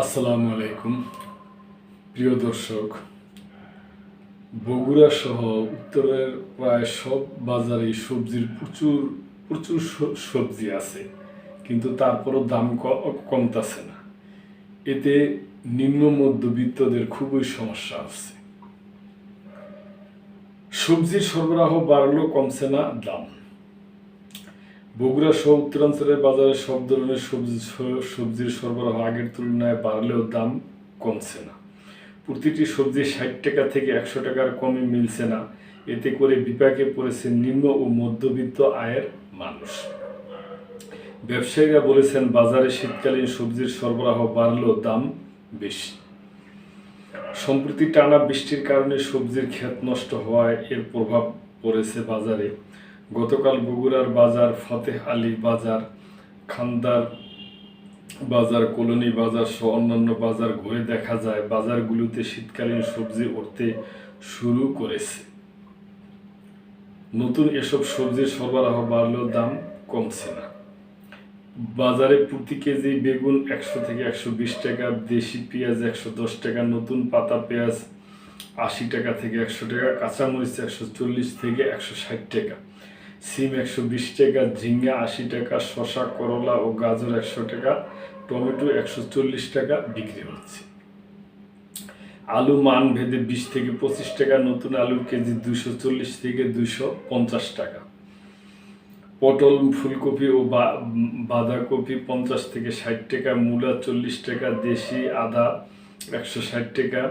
আসসালামু আলাইকুম প্রিয় দর্শক। বগুড়া সহ উত্তরের প্রায় সব বাজারে সবজির প্রচুর প্রচুর সবজি আছে, কিন্তু তারপরও দাম কমতাছে না। এতে নিম্ন মধ্যবিত্তদের খুবই সমস্যা আছে। সবজির সরবরাহ বাড়লেও কমছে না দাম। বগুড়া সহ উত্তরাঞ্চলের বাজারে সব ধরনের সবজির সরবরাহ আগের তুলনায় বাড়লেও দাম কমছে না। প্রতিটি সবজি ৬০ টাকা থেকে ১০০ টাকার কমে মিলছে না। এতে করে বিপাকে পড়েছে নিম্ন ও মধ্যবিত্ত আয়ের মানুষ। ব্যবসায়ীরা বলেছেন, বাজারে শীতকালীন সবজির সরবরাহ বাড়লেও দাম বেশি। সম্প্রতি টানা বৃষ্টির কারণে সবজির ক্ষেত নষ্ট হওয়ায় এর প্রভাব পড়েছে বাজারে। গতকাল বগুড়ার বাজার, ফতেহ আলী বাজার, খান্দার বাজার, কলোনি বাজার সহ অন্যান্য বাজার ঘুরে দেখা যায় বাজারগুলোতে শীতকালীন সবজি উঠতে শুরু করেছে। নতুন এসব সবজির সরবরাহ বাড়লেও দাম কমছে না। বাজারে প্রতি কেজি বেগুন ১০০ থেকে ১২০ টাকা, দেশি পেঁয়াজ ১১০ টাকা, নতুন পাতা পেঁয়াজ ৮০ টাকা থেকে ১০০ টাকা, কাঁচামরিচ ১৪০ থেকে ১৬০ টাকা, সিম ১২০ টাকা, ঝিঙ্গা ৮০ টাকা, শসা, করলা ও গাজর ১০০ টাকা, টমেটো ১৪০ টাকা বিক্রি হচ্ছে। আলু মান ভেদে ২০ থেকে ২৫ টাকা, নতুন আলুর কেজি ২৪০ থেকে ২৫০ টাকা। পটল, ফুলকপি ও বাঁধাকপি ৫০ থেকে ৬০ টাকা, মূলা ৪০ টাকা, দেশি আদা ১৬০ টাকা,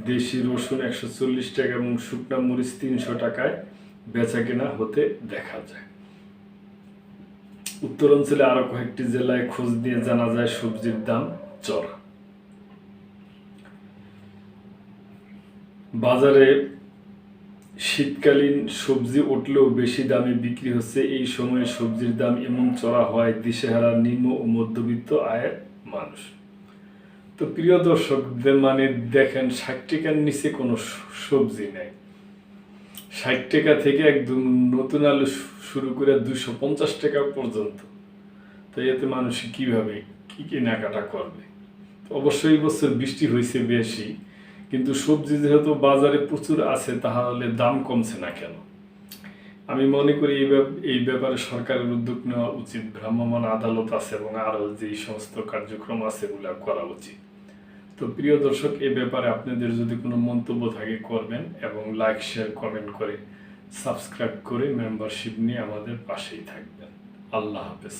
দেশি রসুন ১৪০ টাকা এবং শুকনা মরিচ ৩০০ টাকায় বেচা কেনা হতে দেখা যায়। উত্তরাঞ্চলে আরো কয়েকটি জেলায় খোঁজ নিয়ে জানা যায় সবজির দাম চড়া। বাজারে শীতকালীন সবজি উঠলেও বেশি দামে বিক্রি হচ্ছে। এই সময়ে সবজির দাম এমন চড়া হয় দিশেহারা নিম্ন ও মধ্যবিত্ত আয়ের মানুষ। তো প্রিয় দর্শকদের দেখেন, ৬০ টাকার নিচে কোনো সবজি নেই। ৬০ টাকা থেকে একদম নতুন আলু শুরু করে ২৫০ টাকা পর্যন্ত। তো এতে মানুষ কিভাবে কি কেনাকাটা করবে? অবশ্যই বছর বৃষ্টি হয়েছে বেশি, কিন্তু সবজি যেহেতু বাজারে প্রচুর আছে, তাহলে দাম কমছে না কেন? আমি মনে করি এই ব্যাপারে সরকারের উদ্যোগ নেওয়া উচিত। ভ্রাম্যমাণ আদালত আছে এবং আরও যে সমস্ত কার্যক্রম আছে এগুলো করা উচিত। তো প্রিয় দর্শক, এই ব্যাপারে আপনাদের যদি কোনো মন্তব্য থাকে করবেন এবং লাইক, শেয়ার, কমেন্ট করে সাবস্ক্রাইব করে মেম্বারশিপ নিয়ে আমাদের পাশেই থাকবেন। আল্লাহ হাফেজ।